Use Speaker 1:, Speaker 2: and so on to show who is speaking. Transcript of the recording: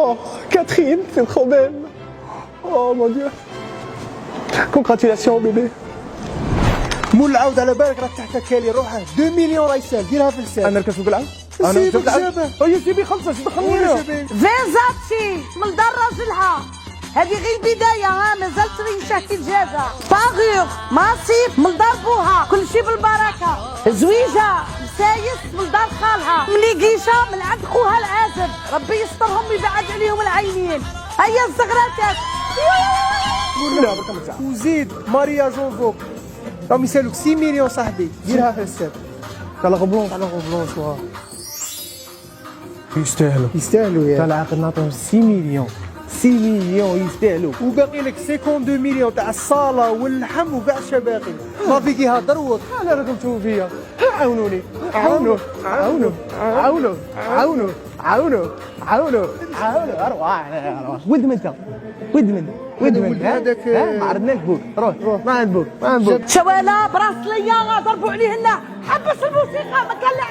Speaker 1: Oh, Catherine, c'est trop belle. Oh mon Dieu. Congratulations bébé.
Speaker 2: مول العود على بالك راك تحتك لي روحه 2 مليون راهي سال ديرها في السال.
Speaker 1: انا نركز بالعود.
Speaker 2: انا نركز بالعود.
Speaker 1: يا سيدي خلص اش دخلني.
Speaker 3: فيزاتشي من دار راجلها. هذه غير البداية ها مازال تريشة كي دجاجة. باغيغ ماسيف من دار بوها كل شي بالبركة. زويجة مسايس من دار خالها. مليقيشة من عند خوها العازب. ربي يسترهم ويبعد عليهم العينين. هيا الزغراتات.
Speaker 1: لا برك ما تزعل.
Speaker 2: وزيد ماريا جون فوق راهم يسالوك 6 مليون صاحبي ديرها في السال.
Speaker 1: على غبلون.
Speaker 2: على غبلونس واه
Speaker 1: يستاهلوا.
Speaker 2: يستاهلوا
Speaker 1: تاع
Speaker 2: يا
Speaker 1: العقد نعطيهم 6 مليون. 6 مليون يستاهلوا.
Speaker 2: وباقي لك 52 مليون تاع الصاله واللحم وكاع الشباقي ما فيك يهضر وط.
Speaker 1: انا راكم تشوفوا فيا. عاونوني. عاونوا. عاونوا. عاونوا. عاونوا. عاونوا. عاونوا. عاونوا. اروح. ود من انت. ود من. ود من.
Speaker 2: هذاك
Speaker 1: ما عرضناش بوك. روح. ما عند بوك. ما عند بوك.
Speaker 3: شوالا براس ليا ضربوا عليهن. حبس الموسيقى ما كان لا